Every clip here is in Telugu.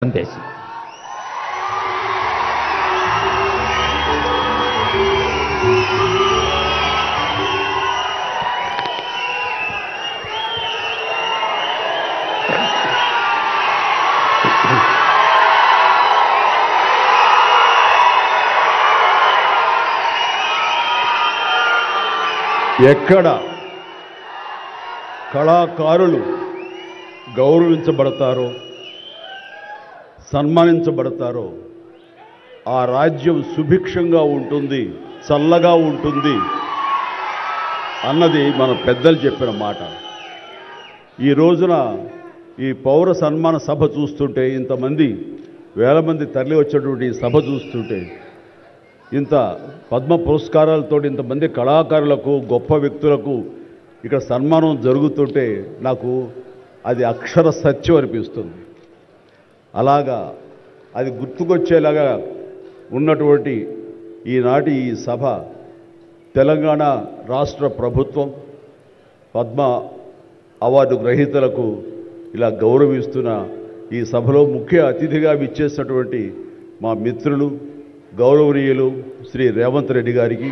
సందేశం. ఎక్కడ కళాకారులు గౌరవించబడతారో సన్మానించబడతారో ఆ రాజ్యం సుభిక్షంగా ఉంటుంది, చల్లగా ఉంటుంది అన్నది మన పెద్దలు చెప్పిన మాట. ఈ రోజున ఈ పౌర సన్మాన సభ చూస్తుంటే, ఇంతమంది వేల మంది తరలి వచ్చేటువంటి సభ చూస్తుంటే, ఇంత పద్మ పురస్కారాలతో ఇంతమంది కళాకారులకు గొప్ప వ్యక్తులకు ఇక్కడ సన్మానం జరుగుతుంటే నాకు అది అక్షర సత్యం అనిపిస్తుంది. అలాగా అది గుర్తుకొచ్చేలాగా ఉన్నటువంటి ఈనాటి ఈ సభ తెలంగాణ రాష్ట్ర ప్రభుత్వం పద్మ అవార్డు గ్రహీతలకు ఇలా గౌరవిస్తున్న ఈ సభలో ముఖ్య అతిథిగా విచ్చేసినటువంటి మా మిత్రులు గౌరవనీయులు శ్రీ రేవంత్ రెడ్డి గారికి,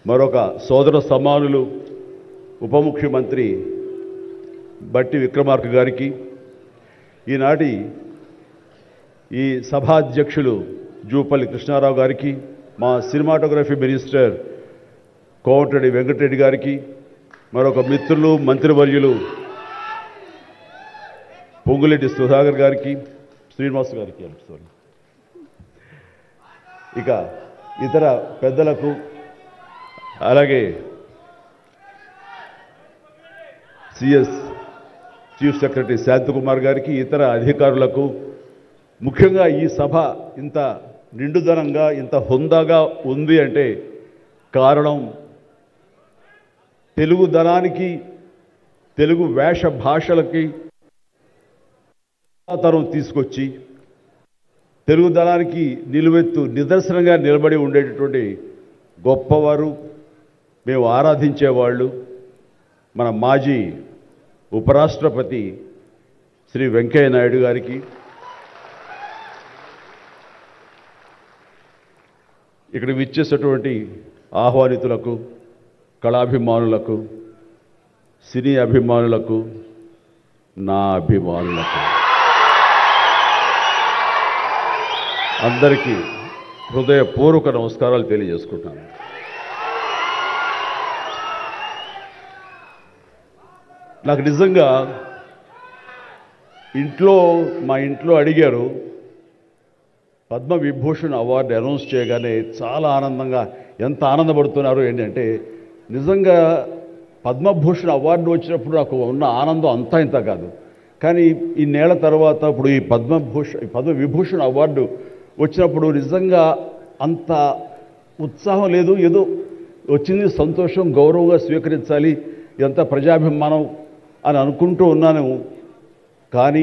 మరొక సోదర సమానులు ఉప ముఖ్యమంత్రి బట్టి విక్రమార్క గారికి, ఈనాటి ఈ సభాధ్యక్షులు జూపల్లి కృష్ణారావు గారికి, మా సినిమాటోగ్రఫీ మినిస్టర్ కోమటిరెడ్డి వెంకటరెడ్డి గారికి, మరొక మిత్రులు మంత్రివర్యులు పొంగులేటి సుధాకర్ గారికి, శ్రీనివాస్ గారికి, ఇక ఇతర పెద్దలకు, అలాగే సిఎస్ చీఫ్ సెక్రటరీ శాంతకుమార్ గారికి, ఇతర అధికారులకు, ముఖ్యంగా ఈ సభ ఇంత నిండుదనంగా ఇంత హుందాగా ఉంది అంటే కారణం తెలుగుదనానికి, తెలుగు వేష భాషలకి తరం తీసుకొచ్చి తెలుగుదనానికి నిలువెత్తు నిదర్శనంగా నిలబడి ఉండేటటువంటి గొప్పవారు, మేము ఆరాధించేవాళ్ళు మన మాజీ ఉపరాష్ట్రపతి శ్రీ వెంకయ్య నాయుడు గారికి, ఇక్కడ విచ్చేసినటువంటి ఆహ్వానితులకు, కళాభిమానులకు, సినీ అభిమానులకు, నా అభిమానులకు అందరికీ హృదయపూర్వక నమస్కారాలు తెలియజేసుకుంటాను. నాకు నిజంగా మా ఇంట్లో అడిగారు, పద్మ విభూషణ్ అవార్డు అనౌన్స్ చేయగానే చాలా ఆనందంగా, ఎంత ఆనందపడుతున్నారు ఏంటంటే, నిజంగా పద్మభూషణ్ అవార్డు వచ్చినప్పుడు నాకు ఉన్న ఆనందం అంతా ఇంత కాదు. కానీ ఇన్నేళ్ల తర్వాత ఇప్పుడు ఈ పద్మ విభూషణ్ అవార్డు వచ్చినప్పుడు నిజంగా అంత ఉత్సాహం లేదు. ఏదో వచ్చింది, సంతోషం, గౌరవంగా స్వీకరించాలి, ఎంత ప్రజాభిమానం అని అనుకుంటూ ఉన్నాను. కానీ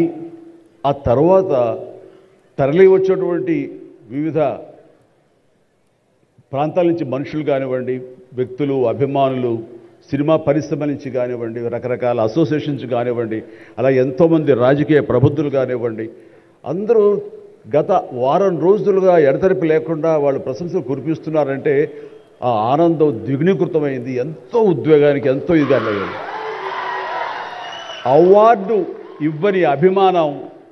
ఆ తర్వాత తరలి వచ్చేటువంటి వివిధ ప్రాంతాల నుంచి మనుషులు కానివ్వండి, వ్యక్తులు, అభిమానులు, సినిమా పరిశ్రమ నుంచి కానివ్వండి, రకరకాల అసోసియేషన్స్ కానివ్వండి, అలా ఎంతోమంది రాజకీయ ప్రబుద్ధులు కానివ్వండి, అందరూ గత వారం రోజులుగా ఎడతెరిపి లేకుండా వాళ్ళు ప్రశంసలు కురిపిస్తున్నారంటే ఆ ఆనందం ద్విగుణీకృతమైంది. ఎంతో ఉద్వేగానికి, ఎంతో ఇదిగా అయ్యింది. అవార్డు ఇవ్వని అభిమానం,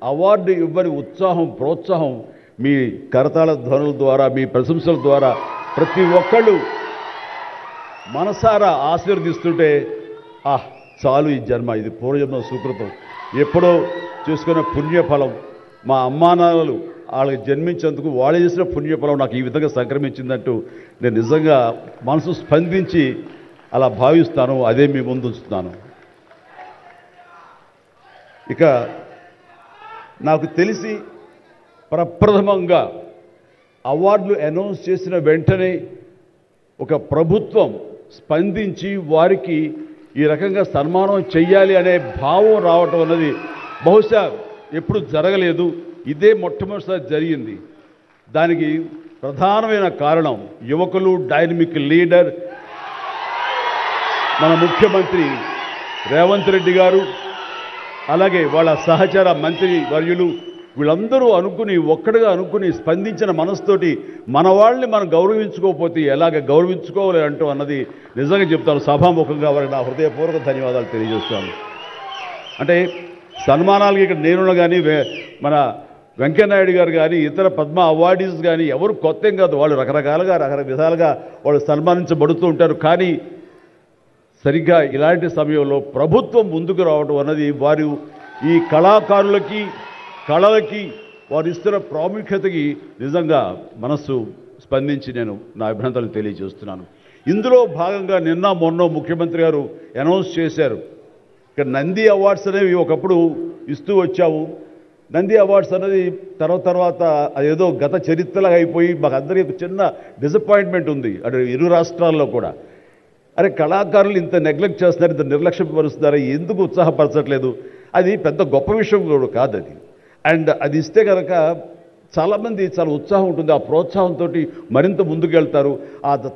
అవార్డు ఇవ్వని ఉత్సాహం, ప్రోత్సాహం మీ కరతాళ ధ్వనుల ద్వారా, మీ ప్రశంసల ద్వారా ప్రతి ఒక్కళ్ళు మనసారా ఆశీర్వదిస్తుంటే, చాలు ఈ జన్మ, ఇది పూర్వజన్మ సుకృతం, ఎప్పుడో చేసుకున్న పుణ్యఫలం, మా అమ్మానాన్నలు వాళ్ళకి జన్మించేందుకు వాళ్ళు చేసిన పుణ్యఫలం నాకు ఈ విధంగా సంక్రమించిందంటూ నేను నిజంగా మనసు స్పందించి అలా భావిస్తాను. అదే మీ ముందు ఉంచుతున్నాను. ఇక నాకు తెలిసి ప్రప్రథమంగా అవార్డులు అనౌన్స్ చేసిన వెంటనే ఒక ప్రభుత్వం స్పందించి వారికి ఈ రకంగా సన్మానం చెయ్యాలి అనే భావం రావటం అన్నది బహుశా ఎప్పుడు జరగలేదు. ఇదే మొట్టమొదటిసారి జరిగింది. దానికి ప్రధానమైన కారణం యువకులు, డైనమిక్ లీడర్ మన ముఖ్యమంత్రి రేవంత్ రెడ్డి గారు, అలాగే వాళ్ళ సహచర మంత్రి వర్యులు వీళ్ళందరూ అనుకుని ఒక్కడిగా అనుకుని స్పందించిన మనసుతోటి మన వాళ్ళని మనం గౌరవించుకోకపోతే ఎలాగ గౌరవించుకోవాలి అంటూ అన్నది నిజంగా చెప్తాను. సభాముఖంగా వారికి నా హృదయపూర్వక ధన్యవాదాలు తెలియజేస్తాను. అంటే సన్మానాలకి ఇక్కడ నేను కానీ మన వెంకయ్యనాయుడు గారు కానీ ఇతర పద్మ అవార్డీస్ కానీ ఎవరు కొత్త ఏం కాదు. వాళ్ళు రకరకాలుగా విధాలుగా వాళ్ళు సన్మానించబడుతూ ఉంటారు. కానీ సరిగ్గా ఇలాంటి సమయంలో ప్రభుత్వం ముందుకు రావడం అన్నది వారు ఈ కళాకారులకి కళలకి వారు ఇస్తున్న ప్రాముఖ్యతకి నిజంగా మనస్సు స్పందించి నేను నా అభినందనలు తెలియజేస్తున్నాను. ఇందులో భాగంగా నిన్న మొన్న ముఖ్యమంత్రి గారు అనౌన్స్ చేశారు. ఇక్కడ నంది అవార్డ్స్ అనేవి ఒకప్పుడు ఇస్తూ వచ్చాము. నంది అవార్డ్స్ అనేది తర్వాత అదేదో గత చరిత్రలాగా అయిపోయి మాకు అందరికీ చిన్న డిసప్పాయింట్మెంట్ ఉంది అటు ఇరు రాష్ట్రాల్లో కూడా. అరే కళాకారులు ఇంత నెగ్లెక్ట్ చేస్తున్నారు, ఇంత నిర్లక్ష్యపరుస్తున్నారు, ఎందుకు ఉత్సాహపరచట్లేదు? అది పెద్ద గొప్ప విషయం కూడా కాదు అది. అండ్ అది ఇస్తే కనుక చాలామంది చాలా ఉత్సాహం ఉంటుంది. ఆ ప్రోత్సాహంతో మరింత ముందుకెళ్తారు.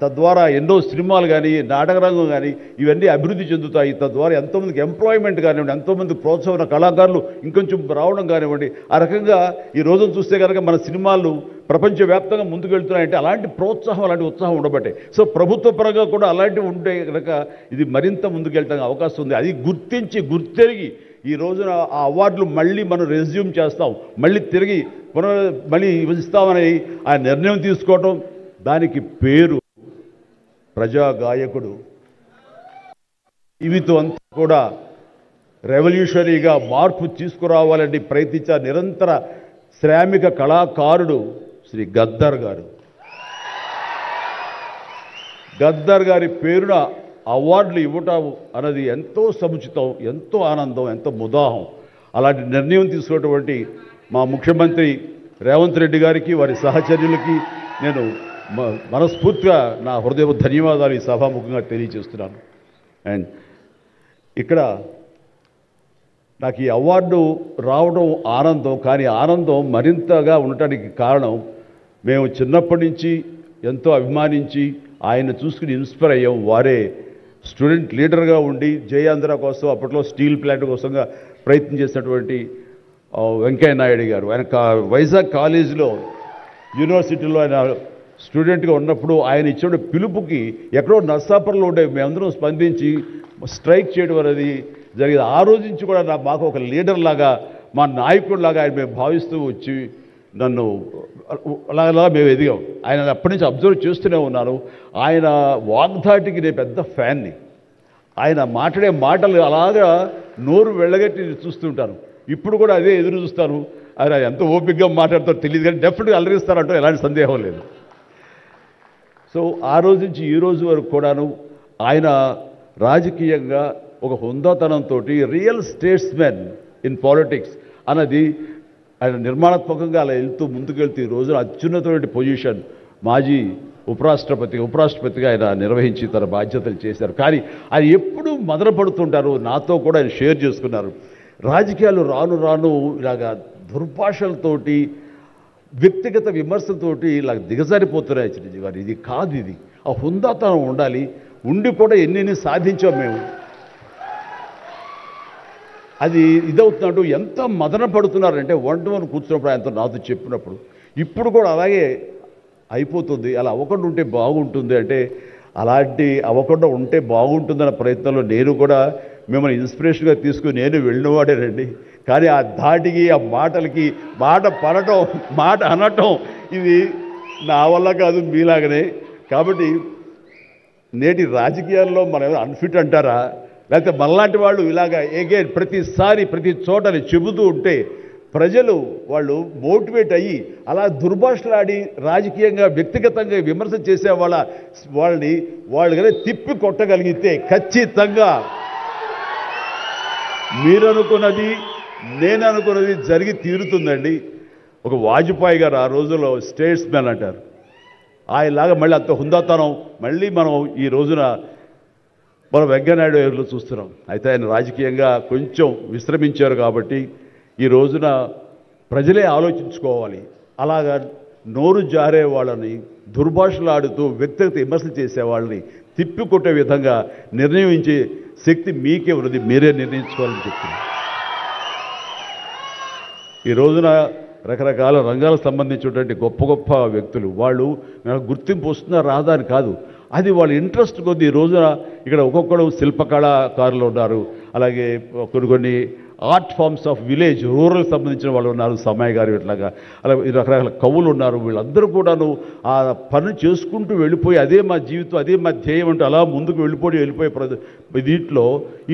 తద్వారా ఎన్నో సినిమాలు కానీ నాటకరంగం కానీ ఇవన్నీ అభివృద్ధి చెందుతాయి. తద్వారా ఎంతోమందికి ఎంప్లాయ్మెంట్ కానివ్వండి, ఎంతోమంది ప్రోత్సాహం కళాకారులు ఇంకొంచెం రావడం కానివ్వండి. ఆ రకంగా ఈ రోజును చూస్తే కనుక మన సినిమాలు ప్రపంచవ్యాప్తంగా ముందుకెళ్తున్నాయంటే అలాంటి ప్రోత్సాహం అలాంటి ఉత్సాహం ఉండబట్టే. సో ప్రభుత్వ పరంగా కూడా అలాంటివి ఉంటే కనుక ఇది మరింత ముందుకెళ్ళడానికి అవకాశం ఉంది. అది గుర్తెరిగి ఈ రోజున ఆ అవార్డులు మళ్ళీ మనం రెజ్యూమ్ చేస్తాం, మళ్ళీ తిరిగి మళ్ళీ ఇస్తామని ఆ నిర్ణయం తీసుకోవటం, దానికి పేరు ప్రజాగాయకుడు. జీవితం అంతా కూడా రెవల్యూషనరీగా మార్పు తీసుకురావాలని ప్రయత్నించే నిరంతర శ్రామిక కళాకారుడు శ్రీ గద్దర్ గారు. గద్దర్ గారి పేరున అవార్డులు ఇవ్వటం అన్నది ఎంతో సముచితం, ఎంతో ఆనందం, ఎంతో ముదాహం. అలాంటి నిర్ణయం తీసుకున్నటువంటి మా ముఖ్యమంత్రి రేవంత్ రెడ్డి గారికి వారి సహచర్యులకి నేను మనస్ఫూర్తిగా నా హృదయ ధన్యవాదాలు ఈ సభాముఖంగా తెలియజేస్తున్నాను. అండ్ ఇక్కడ నాకు ఈ అవార్డు రావడం ఆనందం, కానీ ఆనందం మరింతగా ఉండటానికి కారణం మేము చిన్నప్పటి నుంచి ఎంతో అభిమానించి ఆయన చూసుకుని ఇన్స్పైర్ అయ్యాం. వారే స్టూడెంట్ లీడర్గా ఉండి జయాంధ్ర కోసం అప్పట్లో స్టీల్ ప్లాంట్ కోసంగా ప్రయత్నం చేసినటువంటి వెంకయ్యనాయుడు గారు. ఆయన వైజాగ్ కాలేజీలో యూనివర్సిటీలో ఆయన స్టూడెంట్గా ఉన్నప్పుడు ఆయన ఇచ్చిన పిలుపుకి ఎక్కడో నర్సాపురంలో ఉండే మేమందరం స్పందించి స్ట్రైక్ చేయడం అనేది జరిగింది. ఆ రోజు నుంచి కూడా మాకు ఒక లీడర్ లాగా, మా నాయకుడిలాగా ఆయన మేము భావిస్తూ వచ్చి నన్ను అలాగా మేము ఎదిగాం. ఆయన అప్పటి నుంచి అబ్జర్వ్ చేస్తూనే ఉన్నాను. ఆయన వాగ్ధాటికి నేను పెద్ద ఫ్యాన్ని. ఆయన మాట్లాడే మాటలు అలాగా నోరు వెళ్ళగట్టి చూస్తుంటాను. ఇప్పుడు కూడా అదే ఎదురు చూస్తాను. ఆయన ఎంత ఓపికగా మాట్లాడతారో తెలియదు, కానీ డెఫినెట్గా అలరిస్తారంటూ ఎలాంటి సందేహం లేదు. సో ఆ రోజు నుంచి ఈ రోజు వరకు కూడాను ఆయన రాజకీయంగా ఒక హుందాతనంతో రియల్ స్టేట్స్మెన్ ఇన్ పాలిటిక్స్ అన్నది ఆయన నిర్మాణాత్మకంగా అలా ముందుకెళ్తూ ఈ రోజున అత్యున్నతమైన పొజిషన్ మాజీ ఉపరాష్ట్రపతిగా ఆయన నిర్వహించి తన బాధ్యతలు చేశారు. కానీ ఆయన ఎప్పుడూ మదనపడుతుంటారు. నాతో కూడా ఆయన షేర్ చేసుకున్నారు. రాజకీయాలు రాను ఇలాగా దుర్భాషలతోటి వ్యక్తిగత విమర్శలతోటి ఇలా దిగజారిపోతున్నాయి చిరంజీవి గారు. ఇది కాదు, ఇది ఆ హుందాతనం ఉండాలి. ఉండి కూడా ఎన్ని సాధించాం మేము. అది ఇదవుతున్నట్టు ఎంత మదన పడుతున్నారంటే వంటవని కూర్చున్నప్పుడు ఆయనతో నాతో చెప్పినప్పుడు ఇప్పుడు కూడా అలాగే అయిపోతుంది. అలా అవ్వకుండా ఉంటే బాగుంటుంది అంటే అలాంటి అవ్వకుండా ఉంటే బాగుంటుందన్న ప్రయత్నంలో నేను కూడా మిమ్మల్ని ఇన్స్పిరేషన్గా తీసుకుని నేను వెళ్ళినవాడేనండి. కానీ ఆ ధాటికి ఆ మాటలకి మాట పడటం మాట అనటం ఇది నా వల్ల కాదు, మీలాగనే. కాబట్టి నేటి రాజకీయాల్లో మనం అన్ఫిట్ అంటారా, లేకపోతే మనలాంటి వాళ్ళు ఇలాగా ఎగైన్ ప్రతిసారి ప్రతి చోటని చెబుతూ ఉంటే ప్రజలు వాళ్ళు మోటివేట్ అయ్యి అలా దుర్భాషలాడి రాజకీయంగా వ్యక్తిగతంగా విమర్శ చేసే వాళ్ళని కానీ తిప్పి కొట్టగలిగితే ఖచ్చితంగా మీరనుకున్నది నేను అనుకున్నది జరిగి తీరుతుందండి. ఒక వాజ్పేయి గారు ఆ రోజుల్లో స్టేట్స్మెన్ అంటారు. ఆయనలాగా మళ్ళీ అంత హుందాతనం మళ్ళీ మనం ఈ రోజున మనం వెంకయ్యనాయుడు గారిలో చూస్తున్నాం. అయితే ఆయన రాజకీయంగా కొంచెం విశ్రమించారు కాబట్టి ఈ రోజున ప్రజలే ఆలోచించుకోవాలి. అలాగా నోరు జారే వాళ్ళని దుర్భాషలాడుతూ వ్యక్తిగత విమర్శలు చేసేవాళ్ళని తిప్పికొట్టే విధంగా నిర్ణయించే శక్తి మీకే ఉన్నది, మీరే నిర్ణయించుకోవాలని చెప్తున్నాను. ఈ రోజున రకరకాల రంగాలకు సంబంధించినటువంటి గొప్ప గొప్ప వ్యక్తులు వాళ్ళు నాకు గుర్తింపు వస్తుందా రాదా అని కాదు, అది వాళ్ళ ఇంట్రెస్ట్ కొద్ది. ఈ రోజున ఇక్కడ ఒక్కొక్కడు శిల్పకళాకారులు ఉన్నారు, అలాగే కొన్ని art forms of village rural సంబంధించిన వాళ్ళు ఉన్నారు, సమయ గారు ఇట్లాగా అలాగే రకరకాల కవులు ఉన్నారు. వీళ్ళందరూ కూడాను ఆ పని చేసుకుంటూ వెళ్ళిపోయి అదే మా జీవితం, అదే మా ధ్యేయం అంటూ అలా ముందుకు వెళ్ళిపోయే దీంట్లో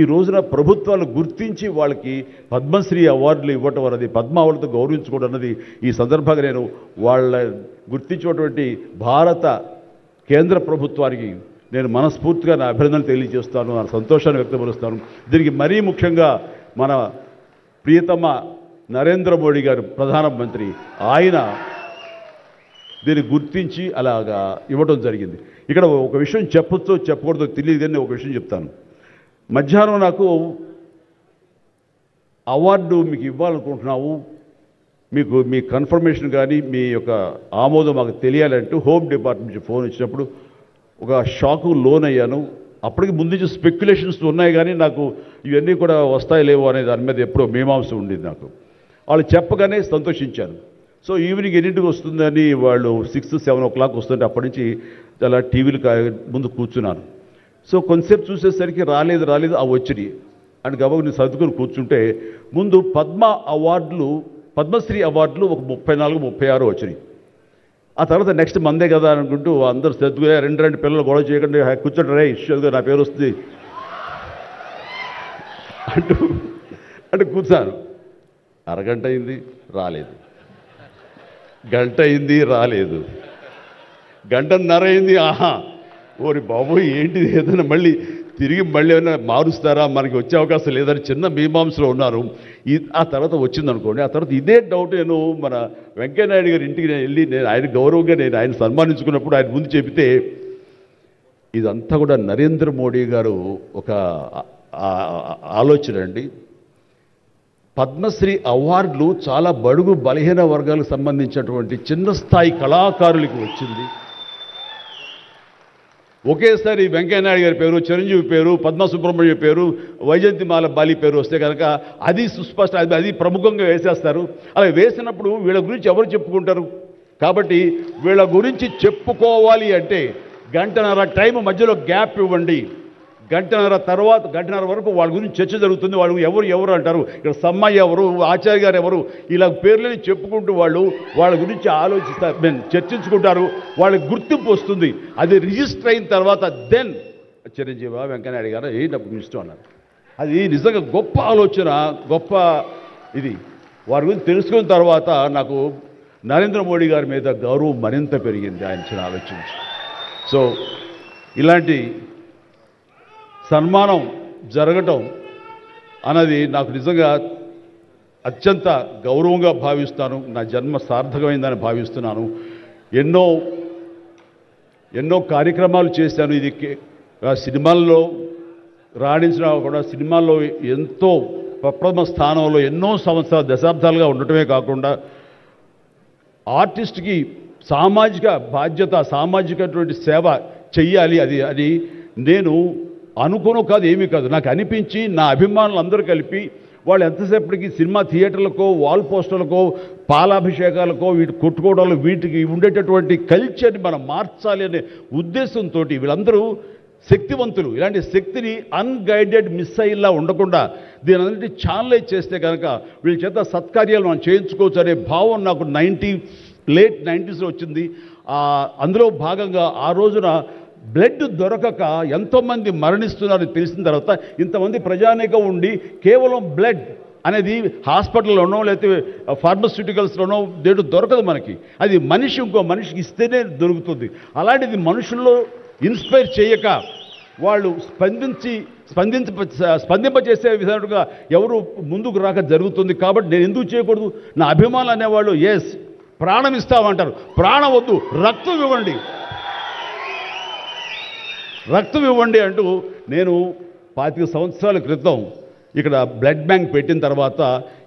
ఈ రోజున ప్రభుత్వాలు గుర్తించి వాళ్ళకి పద్మశ్రీ అవార్డులు ఇవ్వటం అన్నది, పద్మ అవార్డుతో గౌరవించుకోవడం అన్నది ఈ సందర్భంగా నేను వాళ్ళ గుర్తించినటువంటి భారత కేంద్ర ప్రభుత్వానికి నేను మనస్ఫూర్తిగా నా అభినందనలు తెలియజేస్తాను, నా సంతోషాన్ని వ్యక్తపరుస్తాను. దీనికి మరీ ముఖ్యంగా మన ప్రియతమ నరేంద్ర మోడీ గారు ప్రధానమంత్రి, ఆయన దీన్ని గుర్తించి అలాగా ఇవ్వడం జరిగింది. ఇక్కడ ఒక విషయం చెప్పొచ్చో చెప్పకూడదో తెలియదు కానీ ఒక విషయం చెప్తాను. మధ్యాహ్నం నాకు అవార్డు మీకు ఇవ్వాలనుకుంటున్నాము, మీకు మీ కన్ఫర్మేషన్ కానీ మీ యొక్క ఆమోదం మాకు తెలియాలంటూ హోమ్ డిపార్ట్మెంట్ నుంచి ఫోన్ ఇచ్చినప్పుడు ఒక షాకు లోన్ అయ్యాను. అప్పటికి ముందు నుంచి స్పెక్యులేషన్స్ ఉన్నాయి కానీ నాకు ఇవన్నీ కూడా వస్తాయి లేవో అనే దాని మీద ఎప్పుడో మీమాంస ఉండేది నాకు. వాళ్ళు చెప్పగానే సంతోషించాను. సో ఈవినింగ్ ఎన్నింటికి వస్తుందని వాళ్ళు 6-7 o'clock వస్తుంటే అప్పటి నుంచి అలా టీవీలు ముందు కూర్చున్నాను. సో కొంతసేపు చూసేసరికి రాలేదు ఆ వచ్చినాయి అని గబగబా నేను సర్దుకొని కూర్చుంటే ముందు పద్మశ్రీ అవార్డులు ఒక 34-36 వచ్చినాయి. ఆ తర్వాత నెక్స్ట్ మందే కదా అనుకుంటూ అందరూ సర్దుగా రెండు పిల్లలు గొడవ చేయకుండా కూర్చోండి రే ఇష్యూగా నా పేరు వస్తుంది అంటూ కూర్చాను. అరగంట అయింది రాలేదు, గంట అయింది రాలేదు, గంటన్నర అయింది. ఓరి బాబు ఏంటిది, ఏదైనా తిరిగి ఏమైనా మారుస్తారా, మనకి వచ్చే అవకాశం లేదని చిన్న మీమాంసలో ఉన్నారు. ఆ తర్వాత వచ్చిందనుకోండి. ఆ తర్వాత ఇదే డౌట్ నేను మన వెంకయ్యనాయుడు గారి ఇంటికి వెళ్ళి నేను ఆయన గౌరవంగా ఆయన సన్మానించుకున్నప్పుడు ఆయన ముందు చెబితే ఇదంతా కూడా నరేంద్ర మోడీ గారు ఒక ఆలోచన అండి. పద్మశ్రీ అవార్డులు చాలా బడుగు బలహీన వర్గాలకు సంబంధించినటువంటి చిన్న స్థాయి కళాకారులకి వచ్చింది. ఒకేసారి వెంకయ్యనాయుడు గారి పేరు, చిరంజీవి పేరు, పద్మ సుబ్రహ్మణ్యం పేరు, వైజయంతిమాల బాలి పేరు వస్తే కనుక అది సుస్పష్ట, అది ప్రముఖంగా వేసేస్తారు. అలా వేసినప్పుడు వీళ్ళ గురించి ఎవరు చెప్పుకుంటారు? కాబట్టి వీళ్ళ గురించి చెప్పుకోవాలి అంటే గంటన్నర టైం మధ్యలో గ్యాప్ ఇవ్వండి. గంటన్నర వరకు వాళ్ళ గురించి చర్చ జరుగుతుంది. వాళ్ళు ఎవరు అంటారు, ఇక్కడ సమ్మయ్య ఎవరు, ఆచార్య గారు ఎవరు, ఇలా పేర్లని చెప్పుకుంటూ వాళ్ళ గురించి ఆలోచిస్తారు, చర్చించుకుంటారు. వాళ్ళకి గుర్తింపు వస్తుంది. అది రిజిస్టర్ అయిన తర్వాత దెన్ చిరంజీవి వెంకయ్యనాయుడు గారు నాకు ఇష్టం అన్నారు. అది నిజంగా గొప్ప ఆలోచన, గొప్ప ఇది. వారి గురించి తెలుసుకున్న తర్వాత నాకు నరేంద్ర మోడీ గారి మీద గౌరవం మరింత పెరిగింది ఆయన ఆలోచించి. సో ఇలాంటి సన్మానం జరగటం అన్నది నాకు నిజంగా అత్యంత గౌరవంగా భావిస్తాను. నా జన్మ సార్థకమైందని భావిస్తున్నాను. ఎన్నో కార్యక్రమాలు చేశాను. ఇది సినిమాల్లో రాణించినా కూడా సినిమాల్లో ఎంతో ప్రప్రథమ స్థానంలో ఎన్నో సంవత్సరాలు దశాబ్దాలుగా ఉండటమే కాకుండా ఆర్టిస్ట్కి సామాజిక బాధ్యత, సామాజికటువంటి సేవ చెయ్యాలి. అది నేను అనుకోను కాదు, ఏమీ కాదు, నాకు అనిపించి నా అభిమానులు అందరూ కలిపి వాళ్ళు ఎంతసేపటికి సినిమా థియేటర్లకో వాల్ పోస్టర్లకో పాలాభిషేకాలకో వీటి కొట్టుకోవడాలు వీటికి ఉండేటటువంటి కల్చర్ని మనం మార్చాలి అనే ఉద్దేశంతో వీళ్ళందరూ శక్తివంతులు. ఇలాంటి శక్తిని అన్గైడెడ్ మిస్సైల్లా ఉండకుండా దీని అన్నింటి ఛానలైజ్ చేస్తే కనుక వీళ్ళ చేత సత్కార్యాలు మనం చేయించుకోవచ్చు అనే భావం నాకు లేట్ 90s వచ్చింది. అందులో భాగంగా ఆ రోజున బ్లడ్ దొరకక ఎంతోమంది మరణిస్తున్నారని తెలిసిన తర్వాత ఇంతమంది ప్రజానీకం ఉండి కేవలం బ్లడ్ అనేది హాస్పిటల్లోనో లేకపోతే ఫార్మస్యూటికల్స్లోనో దేడు దొరకదు మనకి. అది మనిషి ఇంకో మనిషికి ఇస్తేనే దొరుకుతుంది. అలాంటిది మనుషుల్లో ఇన్స్పైర్ చేయక వాళ్ళు స్పందింపచేసే విధంగా ఎవరు ముందుకు రాక జరుగుతుంది. కాబట్టి నేను ఎందుకు చేయకూడదు? నా అభిమానులు అనేవాళ్ళు ప్రాణం ఇస్తామంటారు. ప్రాణం వద్దు, రక్తం ఇవ్వండి అంటూ నేను 25 సంవత్సరాల క్రితం ఇక్కడ బ్లడ్ బ్యాంక్ పెట్టిన తర్వాత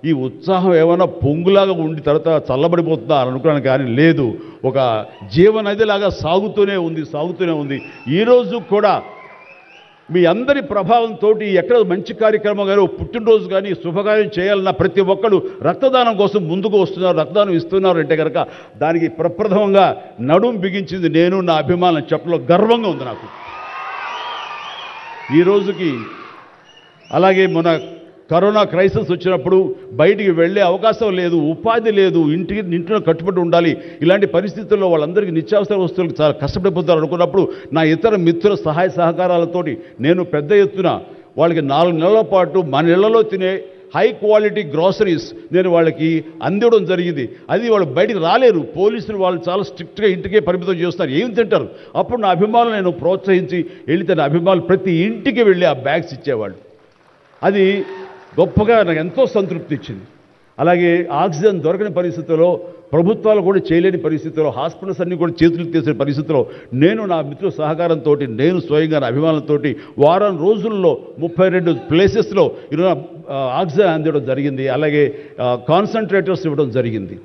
ఈ ఉత్సాహం ఏమైనా పొంగులాగా ఉండి తర్వాత చల్లబడిపోతుందా అని అనుకున్నాను. కానీ లేదు, ఒక జీవనదిలాగా సాగుతూనే ఉంది. ఈరోజు కూడా మీ అందరి ప్రభావంతో ఎక్కడ మంచి కార్యక్రమం కానీ పుట్టినరోజు కానీ శుభకార్యం చేయాలన్న ప్రతి ఒక్కరు రక్తదానం కోసం ముందుకు వస్తున్నారు, రక్తదానం ఇస్తున్నారు అంటే కనుక దానికి ప్రప్రథమంగా నడుం బిగించింది నేను, నా అభిమానం చెప్పలో గర్వంగా ఉంది నాకు ఈ రోజుకి. అలాగే మన కరోనా క్రైసిస్ వచ్చినప్పుడు బయటికి వెళ్ళే అవకాశం లేదు, ఉపాధి లేదు, ఇంట్లో కట్టుబడి ఉండాలి. ఇలాంటి పరిస్థితుల్లో వాళ్ళందరికీ నిత్యావసర వస్తువులకు చాలా కష్టపడిపోతారు అనుకున్నప్పుడు నా ఇతర మిత్రుల సహాయ సహకారాలతోటి నేను పెద్ద ఎత్తున వాళ్ళకి 4 నెలల పాటు మన ఇళ్లలో తినే హై క్వాలిటీ గ్రాసరీస్ నేను వాళ్ళకి అందివ్వడం జరిగింది. అది వాళ్ళు బయటికి రాలేరు, పోలీసులు వాళ్ళు చాలా స్ట్రిక్ట్గా ఇంటికే పరిమితం చేస్తారు, ఏం తింటారు. అప్పుడు నా అభిమానులు నేను ప్రోత్సహించి వెళితే నా అభిమానులు ప్రతి ఇంటికి వెళ్ళి ఆ బ్యాగ్స్ ఇచ్చేవాళ్ళు. అది గొప్పగా నాకు ఎంతో సంతృప్తి ఇచ్చింది. అలాగే ఆక్సిజన్ దొరకని పరిస్థితుల్లో, ప్రభుత్వాలు కూడా చేయలేని పరిస్థితుల్లో, హాస్పిటల్స్ అన్నీ కూడా చేతులు తీసిన పరిస్థితుల్లో నేను నా మిత్రుల సహకారంతో నేను స్వయంగా నా అభిమానులతో వారం రోజుల్లో 32 ప్లేసెస్లో ఈరోజు ఆక్సిజన్ అందివ్వడం జరిగింది. అలాగే కాన్సన్ట్రేటర్స్ ఇవ్వడం జరిగింది.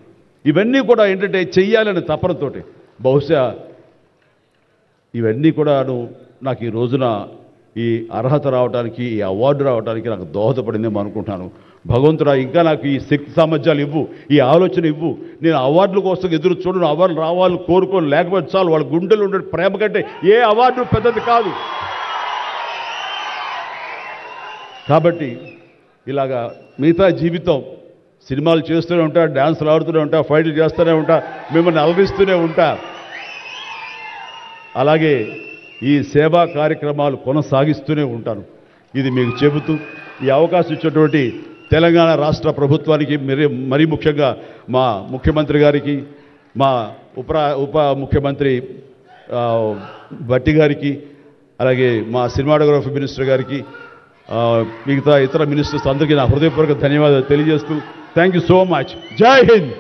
ఇవన్నీ కూడా ఏంటంటే చెయ్యాలనే తపనతోటి బహుశా ఇవన్నీ కూడాను నాకు ఈ రోజున ఈ అర్హత రావడానికి, ఈ అవార్డు రావడానికి నాకు దోహదపడిందేమో అనుకుంటున్నాను. భగవంతుడా ఇంకా నాకు ఈ శక్తి సామర్థ్యాలు ఇవ్వు, ఈ ఆలోచన ఇవ్వు. నేను అవార్డుల కోసం ఎదురు చూడను, అవార్డులు రావాలని కోరుకోను, లేకపోతే చాలు. వాళ్ళ గుండెలు ఉండే ప్రేమ కంటే ఏ అవార్డు పెద్దది కాదు. కాబట్టి ఇలాగా మిగతా జీవితం సినిమాలు చేస్తూనే ఉంటా, డ్యాన్సులు ఆడుతూనే ఉంటా, ఫైట్లు చేస్తూనే ఉంటా, మిమ్మల్ని అలరిస్తూనే ఉంటా. అలాగే ఈ సేవా కార్యక్రమాలు కొనసాగిస్తూనే ఉంటాను. ఇది మీకు చెబుతూ ఈ అవకాశం ఇచ్చినటువంటి తెలంగాణ రాష్ట్ర ప్రభుత్వానికి, మరీ ముఖ్యంగా మా ముఖ్యమంత్రి గారికి, మా ఉప ముఖ్యమంత్రి భట్టి గారికి, అలాగే మా సినిమాటోగ్రఫీ మినిస్టర్ గారికి, మిగతా ఇతర మినిస్టర్స్ అందరికీ నా హృదయపూర్వక ధన్యవాదాలు తెలియజేస్తూ థ్యాంక్ యూ సో మచ్. జై హింద్.